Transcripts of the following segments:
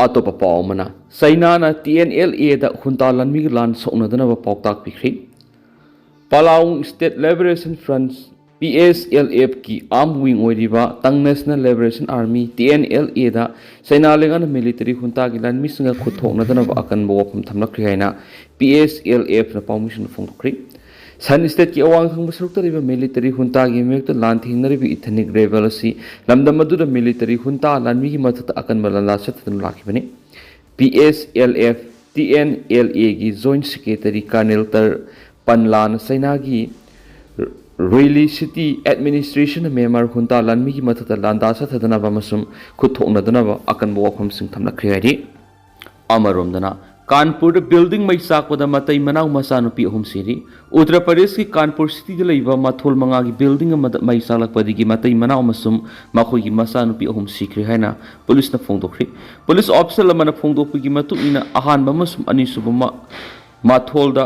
अतोप पावमना सैनाना TNLA दा हुंता लानमी लान सोनदनब पाउताक पिख्री पलाउ state liberation front PSLF की arm wing ओरिबा तंग नेशनल लिबरेशन आर्मी TNLA दा सैना लेगन मिलिटरी हुंता की लानमी संग खुथोनदनब अकनबो वफम थमलख्री हैना PSLF ना पाउमिशन फोंदोख्री सन स्टेट की अवांग खंग सरुक्तरिबा मिलिटरी हुंता की मेक लान थिंगनरिबि इथनिक रेबल असि लमदम मदुदा मिलिटरी हुंता लानमी की मथत अकनबा लाला सतन लाखिबनि PSLF TNLA की जॉइंट सेक्रेटरी कर्नल तर पनलान सेना की रेली सिटी एडमिनिस्ट्रेशन मेमर हुंता लानमी की मथत लांदा सतदनबा मसुम खुथोनदनबा अकनबा वफम सिंग थमलख्री हैरि अमरोमदना कानपुर बिल्डिंग मई चाकपद मतई मनाव मचानुपी अहुम सिरी उत्तर प्रदेश की कानपुर सिटी लेबा मथोल मंगा की बिल्डिंग मई चालकपदी मतई मनाव मसुम मखोई की मचानुपी अहुम सिख्रे हैना पुलिस फोंदोख्री पुलिस ऑफिसर फोंदोपगी अहानब मसुम अनिसुब माथोल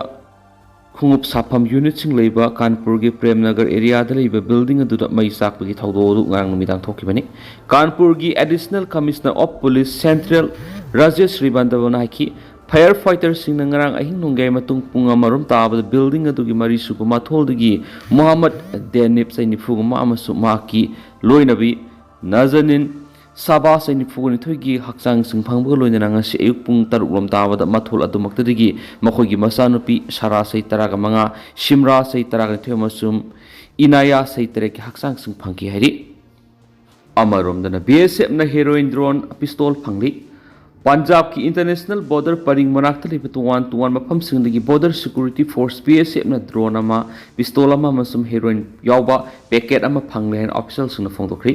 खुंगुप साफम यूनिट लेबा कानपुर की प्रेमनगर एरिया लेबा बिल्डिंग मई चाकपगी थौदोदु ngarang numitang thokibani कानपुर की additional commissioner of police central Rajesh श्रीबंदबना हाकी firefighter Singh ngarang ahing nunggai matung punga marum tabada building adugi mari supa matholdagi Muhammad Denip sainifu ma amasu maki loinabi nazanin Sabah sainifu ni thoigi haksang singphangba loina ngasi ayuk pung taruk rom tabada mathol adumaktadagi makhogi machanupi Sara sai taraga manga Shimra sai taraga themasum Inaya sai tareki haksang singphangki hari amarom dana BSF na heroin drone pistol phangli Punjab की international border purring मनाक्ता लेबा तुवान मफम सिंगदगी border security force BSF ना drone अमा पिस्तोल अमा मसुम heroin यावबा packet अमा फंगले हैन official सिंगना फोंदोख्री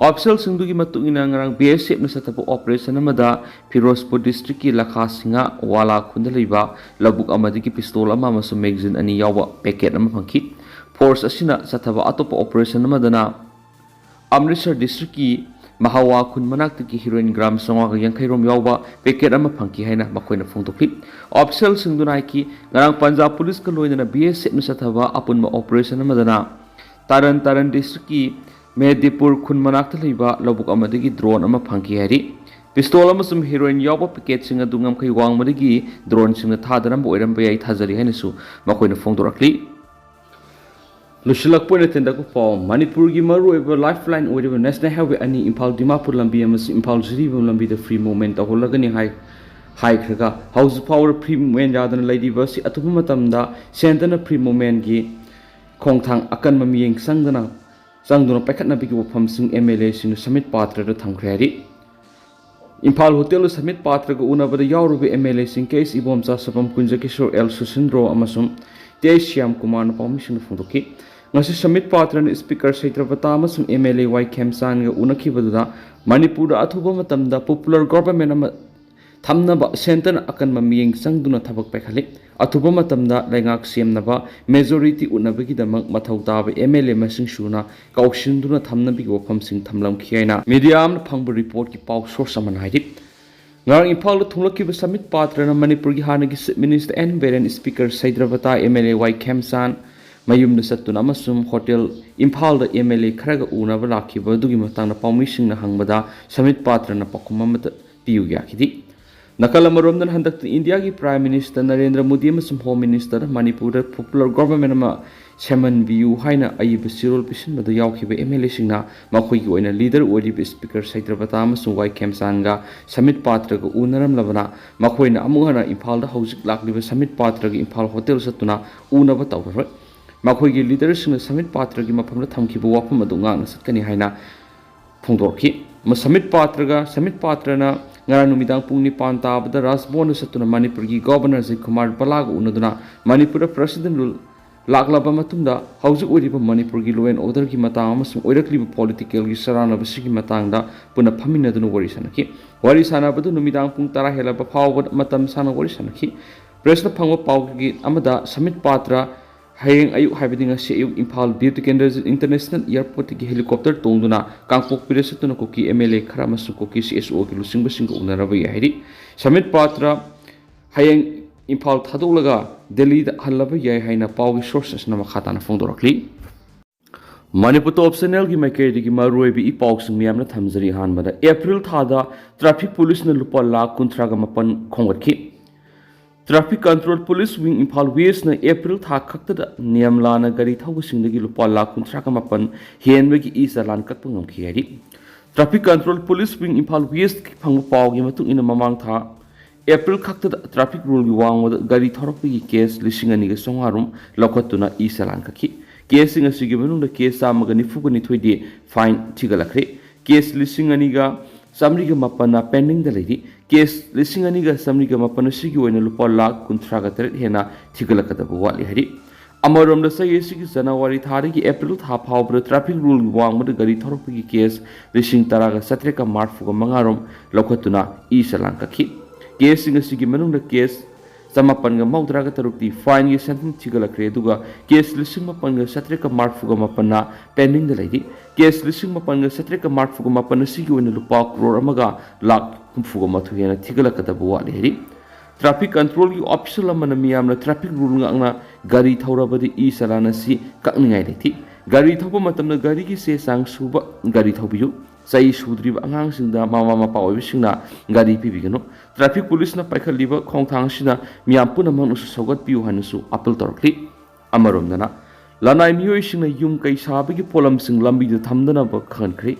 official सिंगदुगी मतुंगिना ngarang BSF ना सतप operation अमदा Firozpur district की लखा सिंगा वाला खुंद लेबा लबुक अमदगी पिस्तोल अमा मसुम मैगजीन अनि यावबा पैकेट अमा फंखी फोर्स असिना सतप अतोप ऑपरेशन अमदना अमृतसर डिस्ट्रिक्ट की Mahawa kun manakta ki heroin gram sangwa Ngamkhei rom yaoba packet ama phangki haina makoina phongtokli official singdunai ki ngarang Punjab police ka loina BSF na sathaba apunma operation amadana taran district ki Medipur kun manakta leiba lobuk amadagi drone ama phangki hari pistol amasum heroin yaoba packet singa du Ngamkhei wangmadagi drone singa thadana boiram bayai thajari haina su makoina phongdorakli Lushilak point at the form Manipur Gimaru ever lifeline or even national highway any impal Dimapur Lambi impal River Lambi the free moment of Holagani high Kraga House power pre when Yadan Lady Versi Atumatamda Santana pre moment gi Kongtang Akan Maming Sangdana Pakatna Big from Sing MLA in the summit patra the Tankredi Impal Hotel summit patra go una the Yarubi MLA in case Ibom Sasapam Kunjakishore El Susindro Amasum Deshiam Kumar permission from the key. Ngasi summit patron speaker Saitrapata amasung MLA Y Kemsan ga unakibaduna Manipur athuba matamda popular government thamnaba center akan mamiyeng sangduna thabak pakhali athuba matamda lengak semnaba majority unabagi damak mathau taba MLA masing suna kaushinduna thamnabi wafam sing thamlam khiaina medium phangbu report ki paw source aman haidi ngarang impal thunglakiba summit patrana Manipur gi hanagi minister and Beren speaker Saitrapata MLA Y Kemsan mayum na satuna amasum hotel Impal da MLA kharaga unaba lakhiba dugi matangna permission na hangbada summit patrana pakuma mata piu yakidi nakala maromdan handak India ki Prime Minister Narendra Modi amasum Home Minister Manipur popular government ama Chairman view haina ayib sirol pisin mada yaukhiba MLA singna makhoi ki oina leader odi speaker Saitrapata amasum Y Kemsan ga summit patra ga unaram labana makhoina amungana Impal da hojik lakliba summit patra ga Impal hotel satuna unaba tawroi makhoi gi leaders na summit patra gi maphamda thamkhiba wafam adu ngana satkani haina phongdorki ma summit patra na ngara numidang pungni pan tabada rasbon satuna Manipur gi governor Ji Kumar Balaga unaduna Manipur president rule laklaba matunda haujuk uriba Manipur gi law and order gi matang amasung oirakliba political gi sarana basigi matangda puna phaminaduna wari sanaki wari sanabadu numidang pung tara helaba phawbad matam sana wari sanaki press na phangwa paw gi amada summit patra Hayeng ayuk habiding si ayuk Impal Beauty Kenders International Airport ki helicopter tongduna kangpok piresatuna koki MLA kharamasung koki CSO ki lusing basing unarabai hairi summit patra hayeng Impal thadolaga Delhi da halaba yai haina pawgi sources na makhatana phongdorakli Manipur top channel ki maikei ki maroi bi ipok sing miam na thamjari han mada April thada traffic police na lupa lakh kuntra ga mapan khongat ki traffic control police wing Imphal West na April tha khakta da niam la na gari thau sing da gi lupa lakh kuntra ga mapan hen be ki isa lan kak pangam khi ari traffic control police wing Imphal West ki phang paw gi matung ina mamang tha April khakta da traffic rule gi wang wada gari thorok gi case lising ani ga songarum lokotuna isa lan kakhi Case in a Sigimun, the case Samagani Fugani Twidi, fine Tigalakre, case listing aniga, Samriga Mapana pending the lady, case listing aniga, Samriga Mapana Sigu and Lupola, Kuntragater, Hena, Tigalakata Wali Hari. Amarum the Sayesik Zanawari Tariki, April, half hour, traffic rule wang with the Gari Torpigi case, listing Taraga Satrika Marfuga Mangarum, Lokotuna, Isalanka Kit. Case in a Sigimun, the case. Samapan ga maudraga tarukti fine ye sentence chigala kreduga case listing mapan ga satrika mark fuga mapana pending the lady case listing mapan ga satrika mark fuga mapana sigi wena lupa crore amaga lak fuga mathu hena thigala kadabu wa lehri traffic control gi official amana miyamna traffic rule ngna gari thawrabadi e salana si kakningai lethi gari thawpa matamna gari gi se sang suba gari thawbiyu Sai Sudri Angang Sinda Mama Mapa Wishina Gadi Pibigano, Traffic Police na Paika Liver, Kongtang Shina, Miampuna Manus Sogot Piu Hanusu, Apple Torkli, Amarum Nana, Lanai Muishing a Yum Kai Sabiki Polam Sing Lambi the Tamdana Country,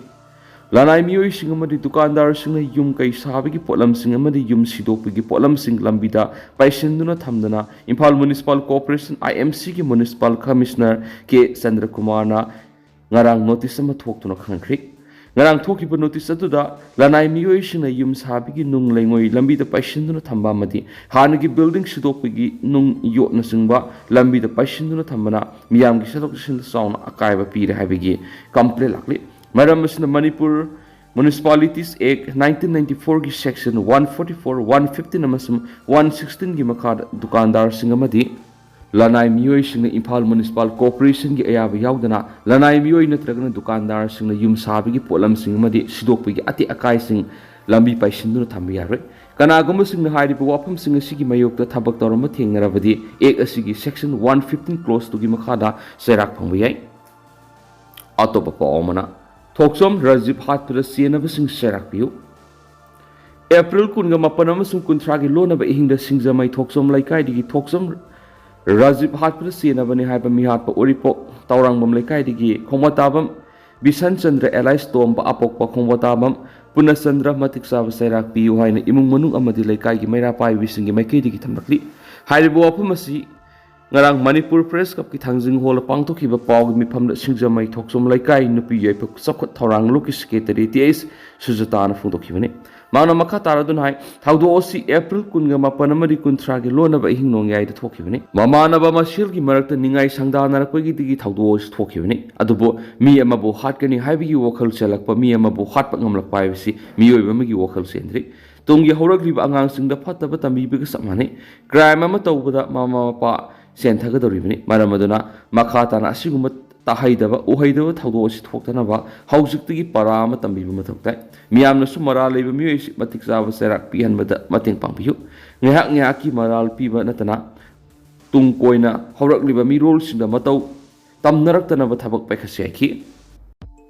Lanai Muishing a Madi Dukandar Sing a Yum Kai Sabiki Polam Sing a Madi Yum Sidopigi Polam Sing Lambida, by Sinduna Tamdana, Impal Municipal Corporation, IMC Municipal Commissioner K. Sandra Kumarna, Narang Notice Ama Talk to no country. Ngarang thoki pa notice atuda lanai miyoi shina yum sabigi nung lengoi lambi da paisinduna thamba madi hanagi building sidopigi nung yot na singba lambi da paisinduna thambana miyam gi sadok sin sauna akaiba pire habigi complaint lakli maram masna Manipur Municipalities Act 1994 gi section 144 115 amasum 116 gi makad dukandar singamadi Lanai Miyoi Singna Imphal Municipal Corporation gi ayaba yaudana Lanai Miyoi natragana dukandar singna yum sabigi polam singmadi sidokpigi ati akai sing lambi paisinduna thambi yaroi kanagumba singna hairiba wafam singa sigi mayokta thabak tawrama thengnarabadi ek asigi section 115 clause tugi makhada serak phangba yai atopa paomana thoksom Rajiv Hatpura senaba sing serak piu April kunga mapanama sung kuntragi lonaba ihingda singjamai thoksom laikai digi thoksom Rajiv Hatpura senabani haiba mihatpa oripok taurang bam lekai digi khongwatabam Bisan Chandra Allies Tomba apokpa khongwatabam Punasandra matik saba serak piu haina imung manung amadi lekai gi maira pai wisingi maikei digi thamrakli haibo apumasi ngarang Manipur Press Cup ki thangjing hol pangtokhiba pawgi mifamda singjamai thoksom lekai nupi yaipuk sakhot taurang loki secretary ts sujatana phungdokhibani Mana Makha Taradun Hai, Taudo Osi April Kunga Mapanamari Kuntragi Lona by Hinongai the Tokivani. Mamana Bama Shilgi Marak the Ningai Sangdana Pagi Taudo Tokivani. Adubo, me and Mabu Hatkani Havi Wokal Selak, me and Mabu Hatpangam la privacy, me Magi Wokal Sentry. Tongi Horagli announcing the Patabata because of money. Crime Mamatoga Mama Pa Sentaga the Rivani, Maramadona, Makatana Sigumat. Tahaidaba, Uhaidava, Taudos, Tokanava, Hausiki Parama, Tambi Matokta, Miam Sumara, Labor Music, Matikava Serak, Pian Mating Pampiu, Nihak Niaki, Maral, Piva Natana, Tungkoina, Horak Liba Mirols in the Mato, Tam Naraktanava Tabak Pekaseki.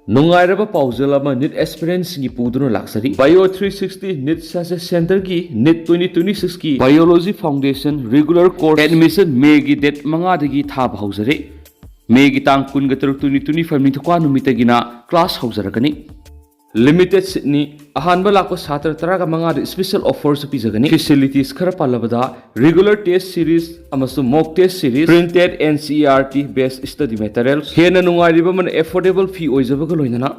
Nungairaba Pauselama, Nit Experience in Pudun Luxury, Bio 360, Nit Success Center Ki, Nit 2026 Ki, Biology Foundation, Regular Course Admission, Megi Det Mangadagi Tab Housery. Megi tang kun gataruk tuni tuni family to kwanu mitagina class hausarakani limited Sydney ahan balako satar taraga manga special offers pizagani facilities khara palabada regular test series amasu mock test series printed NCERT based study materials hena nungariba man affordable fee oijabaga loinana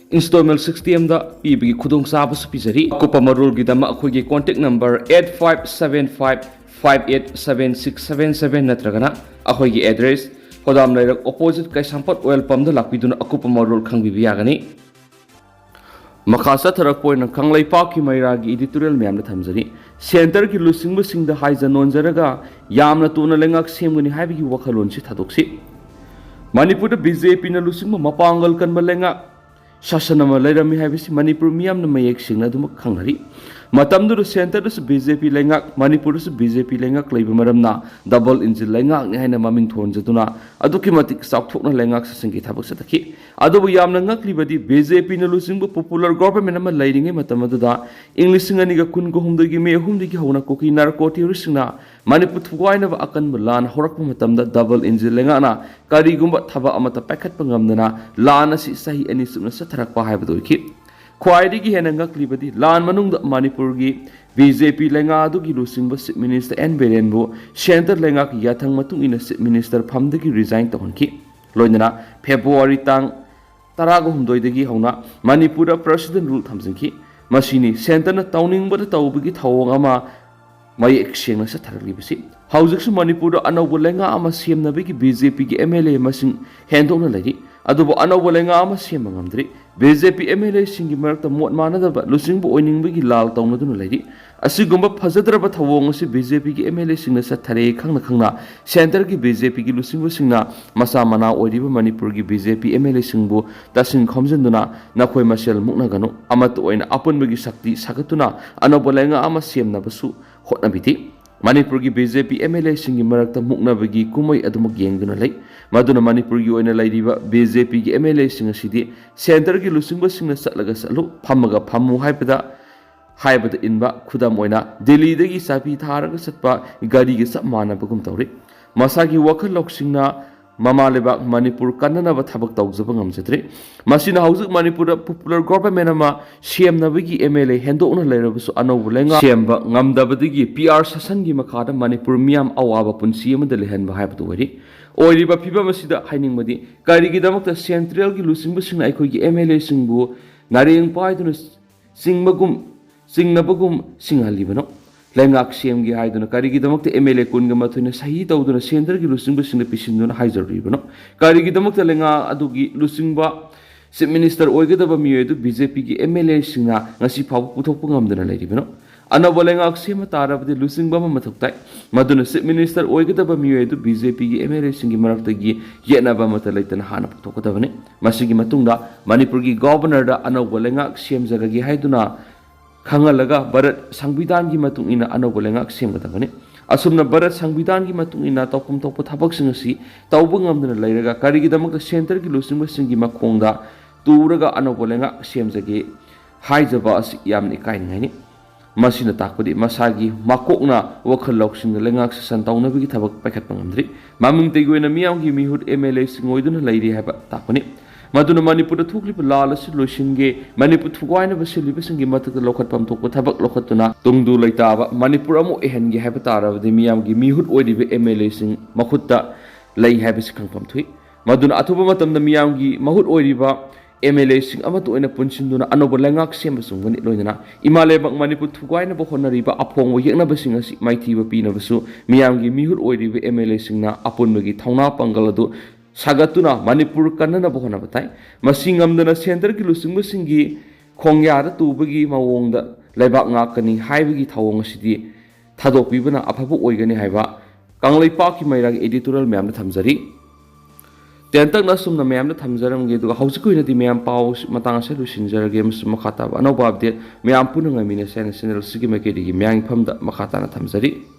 installment 60 amda pibigi khudong saba su pizari kupa marul gidama akhoi contact number 8575587677 natragana akhoi address Hodam Narak opposite Kaisampat oil pump the Lapidun Akupama Road Kangbiagani Makasa Tarapoin and Kanglai Paki Mairagi editorial Miam Tamzari Center ki losing sing the Haiza non Zaraga Yamna Tuna Lengak same when having you walk alone sit Hadoksi Manipur BSF in a losing Mapangal Kanmalenga ꯁꯥꯁꯟ ꯑꯃ ꯂꯩꯔꯝꯃꯤ ꯍꯥꯏꯕꯁꯤ ꯃꯅꯤꯄꯨꯔ ꯃꯤꯌꯥꯝꯅ ꯃꯌꯦꯛ ꯁꯦꯡꯅ ꯑꯗꯨꯃꯛ ꯈꯪꯅꯔꯤ ꯃꯇꯝꯗꯨꯗ ꯁꯦꯟꯇꯔꯗꯁꯨ BJP ꯂꯩꯉꯥꯛ ꯃꯅꯤꯄꯨꯔꯗꯁꯨ BJP ꯂꯩꯉꯥꯛ ꯂꯩꯕ ꯃꯔꯝꯅ ꯗꯕꯜ ꯏꯟꯖꯤꯟ ꯂꯩꯉꯥꯛꯅꯤ ꯍꯥꯏꯅ ꯃꯃꯤꯡ ꯊꯣꯟꯖꯗꯨꯅ ꯑꯗꯨꯛꯀꯤ ꯃꯇꯤꯛ ꯆꯥꯎꯊꯣꯛꯅ ꯂꯩꯉꯥꯛ ꯁꯥꯁꯟꯒꯤ ꯊꯕꯛ ꯆꯠꯊꯈꯤ ꯑꯗꯨꯕꯨ ꯌꯥꯝꯅ ꯉꯛꯂꯤꯕꯗꯤ BJPꯅ ꯂꯨꯆꯤꯡꯕ ꯄꯣꯄꯨꯂꯔ ꯒꯣꯚꯔꯟꯃꯦꯟꯠ ꯑꯃ ꯂꯩꯔꯤꯉꯩ ꯃꯇꯝ ꯑꯗꯨꯗ ꯏꯪ 2019ꯒꯤ ꯃꯦ 3ꯗꯒꯤ ꯍꯧꯅ ꯀꯨꯀꯤ ꯅꯥꯔꯀꯣ ꯇꯦꯔꯣꯔꯤꯁꯁꯤꯡꯅ ꯃꯅꯤꯄꯨꯔ ꯊꯨꯒꯥꯏꯅꯕ ꯑꯀꯟꯕ ꯂꯥꯟ ꯍꯧꯔꯛꯄ ꯃꯇꯝꯗ ꯗꯕꯜ ꯏꯟꯖꯤꯟ ꯂꯩꯉꯥꯛꯅ ꯀꯔꯤꯒꯨꯝꯕ ꯊꯕꯛ ꯑꯃꯠꯇ ꯄꯥꯏꯈꯠꯄ ꯉꯝꯗꯅ ꯂꯥꯟ ꯑꯁꯤ ꯆꯍꯤ 2 ꯆꯨꯞꯅ ꯆꯠꯊꯔꯛꯄ ꯍꯥꯏꯕꯗꯨ ꯑꯣꯏꯈꯤ ꯈ꯭ꯋꯥꯏꯗꯒꯤ ꯍꯦꯟꯅ ꯉꯛꯂꯤꯕꯗꯤ ꯂꯥꯟ ꯃꯅꯨꯡꯗ ꯃꯅꯤꯄꯨꯔꯒꯤ BJP ꯂꯩꯉꯥꯛ ꯑꯗꯨꯒꯤ ꯂꯨꯆꯤꯡꯕ ꯆꯤꯞ ꯃꯤꯅꯤꯁꯇꯔ ꯑꯦꯟ ꯕꯤꯔꯦꯟꯕꯨ ꯁꯦꯟꯇꯔ ꯂꯩꯉꯥꯛꯀꯤ ꯌꯥꯊꯪ ꯃꯇꯨꯡ ꯏꯟꯅ ꯆꯤꯞ ꯃꯤꯅꯤꯁꯇꯔ ꯐꯝꯗꯒꯤ ꯔꯤꯖꯥꯏꯟ ꯇꯧꯍꯟꯈꯤ ꯂꯣꯏꯅꯅ ꯐꯦꯕ꯭ꯔꯨꯋꯥꯔꯤ ꯇꯥꯡ 18ꯗꯒꯤ ꯍꯧꯅ ꯃꯅꯤꯄꯨꯔꯗ ꯄ꯭ꯔꯁꯤꯗꯦꯟ ꯔꯨꯜ ꯊꯝꯖꯤꯟꯈꯤ ꯃꯁꯤꯅꯤ ꯁꯦꯟꯇꯔꯅ ꯇꯧꯅꯤꯡꯕꯗ ꯇꯧꯕꯒꯤ ꯊꯧꯑꯣꯡ ꯑꯃ ꯃꯌꯦꯛ ꯁꯦꯡꯅ ꯆꯠꯊꯔꯛꯂꯤꯕꯁꯤ ꯍꯧꯖꯤꯛꯁꯨ ꯃꯅꯤꯄꯨꯔꯗ ꯑꯅꯧꯕ ꯂꯩꯉꯥꯛ ꯑꯃ ꯁꯦꯝꯅꯕꯒꯤ BJPꯒꯤ MLA ꯃꯁꯤꯡ ꯍꯦꯟꯗꯣꯛꯅ ꯂꯩꯔꯤ ꯑꯗꯨꯕꯨ ꯑꯅꯧꯕ ꯂꯩꯉꯥꯛ ꯑꯃ ꯁꯦꯝꯕ ꯉꯝꯗ꯭ꯔꯤ BJP MLAꯁꯤꯡꯒꯤ ꯃꯔꯛꯇ ꯃꯣꯠ ꯃꯥꯟꯅꯗꯕ ꯂꯨꯆꯤꯡꯕ ꯑꯣꯏꯅꯤꯡꯕꯒꯤ ꯂꯥꯜ ꯇꯧꯅꯗꯨꯅ ꯂꯩꯔꯤ ꯑꯁꯤꯒꯨꯝꯕ ꯐꯖꯗ꯭ꯔꯕ ꯊꯧꯑꯣꯡ ꯑꯁꯤ BJPꯒꯤ MLAꯁꯤꯡꯅ ꯆꯠꯊꯔꯦ ꯈꯪꯅ ꯁꯦꯟꯇꯔꯒꯤ BJPꯒꯤ ꯂꯨꯆꯤꯡꯕꯁꯤꯡꯅ ꯃꯆꯥ ꯃꯅꯥ ꯑꯣꯏꯔꯤꯕ ꯃꯅꯤꯄꯨꯔꯒꯤ BJP MLAꯁꯤꯡꯕꯨ ꯇꯁꯤꯟ ꯈꯣꯝꯖꯤꯟꯗꯨꯅ ꯅꯈꯣꯏ ꯃꯁꯦꯜ ꯃꯨꯛꯅꯒꯅꯨ ꯑꯃꯠꯇ ꯑꯣꯏꯅ ꯑꯄꯨꯟꯕꯒꯤ ꯁꯛꯇꯤ ꯁꯥꯒꯠꯇꯨꯅ ꯑꯅꯧꯕ ꯂꯩꯉꯥꯛ ꯑꯃ ꯁꯦꯝꯅꯕꯁꯨ ꯍꯣꯠꯅꯕꯤꯗꯦ ꯃꯅꯤꯄꯨꯔꯒꯤ BJP MLAꯁꯤꯡꯒꯤ ꯃꯔꯛꯇ ꯃꯨꯛꯅꯕꯒꯤ ꯀꯨꯝꯃꯩ ꯑꯗꯨꯃꯛ ꯌꯦꯡꯗꯨꯅ ꯂꯩ ꯃꯗꯨꯅ ꯃꯅꯤꯄꯨꯔꯒꯤ ꯑꯣꯏꯅ ꯂꯩꯔꯤꯕ BJPꯒꯤ MLAꯁꯤꯡ ꯑꯁꯤꯗꯤ ꯁꯦꯟꯇꯔꯒꯤ ꯂꯨꯆꯤꯡꯕꯁꯤꯡꯅ ꯆꯠꯂꯨ ꯐꯝꯃꯒ ꯐꯝꯃꯨ ꯍꯥꯏꯕꯗ ꯏꯟꯕ ꯈꯨꯗꯝ ꯑꯣꯏꯅ ꯗꯤꯜꯂꯤꯗꯒꯤ ꯆꯥꯄꯤ ꯊꯥꯔꯒ ꯆꯠꯄ ꯒꯥꯔꯤꯒ ꯆꯞ ꯃꯥꯟꯅꯕꯒꯨꯝ ꯇꯧꯔꯤ ꯃꯁꯥꯒꯤ ꯋꯥꯈꯜ ꯂꯧꯁꯤꯡꯅ ꯃꯃꯥ ꯂꯩꯕꯥꯛ ꯃꯅꯤꯄꯨꯔ ꯀꯟꯅꯅꯕ ꯊꯕꯛ ꯇꯧꯖꯕ ꯉꯝꯖꯗ꯭ꯔꯦ ꯃꯁꯤꯅ ꯍꯧꯖꯤꯛ ꯃꯅꯤꯄꯨꯔꯗ ꯄꯣꯄꯨꯂꯔ ꯒꯣꯚꯔꯟꯃꯦꯟꯠ ꯑꯃ ꯁꯦꯝꯅꯕꯒꯤ MLA ꯍꯦꯟꯗꯣꯛꯅ ꯂꯩꯔꯕꯁꯨ ꯑꯅꯧꯕ ꯂꯩꯉꯥꯛ ꯁꯦꯝꯕ ꯉꯝꯗꯕꯗꯒꯤ PR ꯁꯥꯁꯟꯒꯤ ꯃꯈꯥꯗ ꯃꯅꯤꯄꯨꯔ ꯃꯤꯌꯥꯝ ꯑꯋꯥꯕ ꯄꯨꯟꯁꯤ ꯑꯃꯗ ꯂꯩꯍꯟꯕ ꯍꯥꯏꯕꯗꯨ ꯑꯣꯏꯔꯤꯕ ꯐꯤꯚꯝ ꯑꯁꯤꯗ ꯍꯥꯏꯅꯤꯡꯕꯗꯤ ꯀꯔꯤꯒꯤꯗꯃꯛꯇ ꯁꯦꯟꯇ꯭ꯔꯦꯜꯒꯤ ꯂꯨꯆꯤꯡꯕꯁꯤꯡꯅ ꯑꯩꯈꯣꯏꯒꯤ MLAꯁꯤꯡꯕꯨ ꯅꯥꯔꯦꯡ ꯄꯥꯏꯗꯨꯅ ꯆꯤꯡꯅꯕꯒꯨꯝ ꯁꯤꯡꯍꯜꯂꯤꯕꯅꯣ ꯂꯩꯉꯥꯛ ꯁꯦꯝꯒꯦ ꯍꯥꯏꯗꯨꯅ ꯀꯔꯤꯒꯤꯗꯃꯛꯇ MLA 12ꯅ ꯁꯍꯤ ꯇꯧꯗꯨꯅ ꯁꯦꯟꯇꯔꯒꯤ ꯂꯨꯆꯤꯡꯕꯁꯤꯡꯅ ꯄꯤꯁꯤꯟꯗꯨꯅ ꯍꯥꯏꯖꯔꯨꯔꯤꯕꯅꯣ ꯀꯔꯤꯒꯤꯗꯃꯛꯇ ꯂꯩꯉꯥꯛ ꯑꯗꯨꯒꯤ ꯂꯨꯆꯤꯡꯕ ꯆꯤꯞ ꯃꯤꯅꯤꯁꯇꯔ ꯑꯣꯏꯒꯗꯕ ꯃꯤꯑꯣꯏ ꯑꯗꯨ BJPꯒꯤ MLAꯁꯤꯡꯅ ꯉꯁꯤ ꯐꯥꯎꯕ ꯄꯨꯊꯣꯛꯄ ꯉꯝꯗꯅ ꯂꯩꯔꯤꯕꯅꯣ ꯑꯅꯧꯕ ꯂꯩꯉꯥꯛ ꯁꯦꯝꯕ ꯇꯥꯔꯕꯗꯤ ꯂꯨꯆꯤꯡꯕ ꯑꯃ ꯃꯊꯧ ꯇꯥꯏ ꯃꯗꯨꯅ ꯆꯤꯞ ꯃꯤꯅꯤꯁꯇꯔ ꯑꯣꯏꯒꯗꯕ ꯃꯤꯑꯣꯏ ꯑꯗꯨ BJPꯒꯤ MLAꯁꯤꯡꯒꯤ ꯃꯔꯛꯇꯒꯤ ꯌꯦꯠꯅꯕ ꯑꯃꯠꯇ ꯂꯩꯇꯅ ꯍꯥꯟꯅ ꯄꯨꯊꯣꯛꯀꯗꯕꯅꯤ ꯃꯁꯤꯒꯤ ꯃꯇꯨꯡꯗ ꯃꯅꯤꯄꯨꯔꯒꯤ ꯒꯣꯚꯔꯅꯔꯗ ꯑꯅꯧꯕ ꯂꯩꯉꯥꯛ ꯁꯦꯝꯖꯔꯒꯦ ꯍꯥꯏꯗꯨꯅ ꯈꯪꯍꯜꯂꯒ ꯚꯥꯔꯠ ꯁꯪꯕꯤꯙꯥꯟꯒꯤ ꯃꯇꯨꯡ ꯏꯟꯅ ꯑꯅꯧꯕ ꯂꯩꯉꯥꯛ ꯁꯦꯝꯒꯗꯕꯅꯤ ꯑꯁꯨꯝꯅ ꯚꯥꯔꯠ ꯁꯪꯕꯤꯙꯥꯟꯒꯤ ꯃꯇꯨꯡ ꯏꯟꯅ ꯇꯧꯐꯝ ꯊꯣꯛꯄ ꯊꯕꯛꯁꯤꯡ ꯑꯁꯤ ꯇꯧꯕ ꯉꯝꯗꯅ ꯂꯩꯔꯒ ꯀꯔꯤꯒꯤꯗꯃꯛꯇ ꯁꯦꯟꯇꯔꯒꯤ ꯂꯨꯆꯤꯡꯕꯁꯤꯡꯒꯤ ꯃꯈꯣꯡꯗ ꯇꯨꯔꯒ ꯑꯅꯧꯕ ꯂꯩꯉꯥꯛ ꯁꯦꯝꯖꯒꯦ ꯍꯥꯏꯖꯕ ꯑꯁꯤ ꯌꯥꯝꯅ ꯏꯀꯥꯏꯅꯤꯡꯉꯥꯏꯅꯤ ꯃꯁꯤꯅ ꯇꯥꯛꯄꯗꯤ ꯃꯁꯥꯒꯤ ꯃꯀꯣꯛꯅ ꯋꯥꯈꯜ ꯂꯧꯁꯤꯡꯅ ꯂꯩꯉꯥꯛ ꯁꯥꯁꯟ ꯇꯧꯅꯕꯒꯤ ꯊꯕꯛ ꯄꯥꯏꯈꯠꯄ ꯉꯝꯗ꯭ꯔꯤ ꯃꯃꯤꯡꯇꯒꯤ ꯑꯣꯏꯅ ꯃꯤꯌꯥꯝꯒꯤ ꯃꯤꯍꯨꯠ MLAꯁꯤꯡ ꯑꯣꯏꯗꯨꯅ ꯂꯩꯔꯤ ꯍꯥꯏꯕ ꯇꯥꯛꯄꯅꯤ ꯃꯗꯨꯅ ꯃꯅꯤꯄꯨꯔꯗ ꯊꯣꯛꯂꯤꯕ ꯂꯥꯜ ꯑꯁꯤ ꯂꯣꯏꯁꯤꯟꯒꯦ ꯃꯅꯤꯄꯨꯔ ꯊꯨꯒꯥꯏꯅꯕ ꯁꯤꯜꯂꯤꯕꯁꯤꯡꯒꯤ ꯃꯊꯛꯇ ꯂꯧꯈꯠꯐꯝ ꯊꯣꯛꯄ ꯊꯕꯛ ꯂꯧꯈꯠꯇꯨꯅ ꯇꯨꯡꯗꯨ ꯂꯩꯇꯥꯕ ꯃꯅꯤꯄꯨꯔ ꯑꯃꯨꯛ ꯑꯣꯏꯍꯟꯒꯦ ꯍꯥꯏꯕ ꯇꯥꯔꯕꯗꯤ ꯃꯤꯌꯥꯝꯒꯤ ꯃꯤꯍꯨꯠ ꯑꯣꯏꯔꯤꯕ MLAꯁꯤꯡ ꯃꯈꯨꯠꯇ ꯂꯩ ꯍꯥꯏꯕꯁꯤ ꯈꯪꯐꯝ ꯊꯣꯛꯏ ꯃꯗꯨꯅ ꯑꯊꯨꯕ ꯃꯇꯝꯗ ꯃꯤꯌꯥꯝꯒꯤ ꯃꯍꯨꯠ ꯑꯣꯏꯔꯤꯕ MLAꯁꯤꯡ ꯑꯃꯠꯇ ꯑꯣꯏꯅ ꯄꯨꯟꯁꯤꯟꯗꯨꯅ ꯑꯅꯧꯕ ꯂꯩꯉꯥꯛ ꯁꯦꯝꯕ ꯆꯨꯝꯒꯅꯤ ꯂꯣꯏꯅꯅ ꯏꯃꯥ ꯂꯩꯕꯥꯛ ꯃꯅꯤꯄꯨꯔ ꯊꯨꯒꯥꯏꯅꯕ ꯍꯣꯠꯅꯔꯤꯕ ꯑꯐꯣꯡꯕ ꯌꯦꯛꯅꯕꯁꯤꯡ ꯑꯁꯤ ꯃꯥꯏꯊꯤꯕ ꯄꯤꯅꯕꯁꯨ ꯃꯤꯌꯥꯝꯒꯤ ꯃꯤꯍꯨꯠ ꯑꯣꯏꯔꯤꯕ MLAꯁꯤꯡꯅ ꯑꯄꯨꯟꯕꯒꯤ ꯊꯧꯅꯥ ꯄꯥꯡꯒꯜ ꯑꯗꯨ ꯁꯥꯒꯠꯇꯨꯅ ꯃꯅꯤꯄꯨꯔ ꯀꯟꯅꯅꯕ ꯍꯣꯠꯅꯕ ꯇꯥꯏ ꯃꯁꯤ ꯉꯝꯗꯅ ꯁꯦꯟꯇꯔꯒꯤ ꯂꯨꯆꯤꯡꯕꯁꯤꯡꯒꯤ ꯈꯣꯡꯌꯥꯗ ꯇꯨꯕꯒꯤ ꯃꯑꯣꯡꯗ ꯂꯩꯕꯥꯛ ꯉꯥꯛꯀꯅꯤ ꯍꯥꯏꯕꯒꯤ ꯊꯧꯑꯣꯡ ꯑꯁꯤꯗꯤ ꯊꯥꯗꯣꯛꯄꯤꯕꯅ ꯑꯐꯕ ꯑꯣꯏꯒꯅꯤ ꯍꯥꯏꯕ ꯀꯪꯂꯩꯄꯥꯛꯀꯤ ꯃꯩꯔꯥꯒꯤ ꯑꯦꯗꯤꯇꯣꯔꯤꯌꯦꯜ ꯃꯌꯥꯝꯗ ꯊꯝꯖꯔꯤ ꯇꯦꯟꯇꯛꯅ ꯁꯨꯝꯅ ꯃꯌꯥꯝꯗ ꯊꯝꯖꯔꯝꯒꯦ ꯑꯗꯨꯒ ꯍꯧꯖꯤꯛꯀꯤ ꯑꯣꯏꯅꯗꯤ ꯃꯌꯥꯝ ꯄꯥꯎ ꯃꯇꯥꯡ ꯑꯁꯤ ꯂꯣꯏꯁꯤꯟꯖꯔꯒꯦ ꯑꯃꯁꯨꯡ ꯃꯈꯥ ꯇꯥꯕ ꯑꯅꯧꯕ ꯑꯞꯗꯦꯠ ꯃꯌꯥꯝ ꯄꯨꯟꯅ ꯉꯥꯏꯃꯤꯟꯅꯁꯦ ꯍꯥꯏꯅ ꯆꯦꯅꯦꯜ ꯑꯁꯤꯒꯤ ꯃꯥꯏꯀꯩꯗꯒꯤ ꯃꯤꯌꯥꯝꯒꯤ ꯐꯝꯗ ꯃꯈꯥ ꯇꯥꯅ ꯊꯝꯖꯔꯤ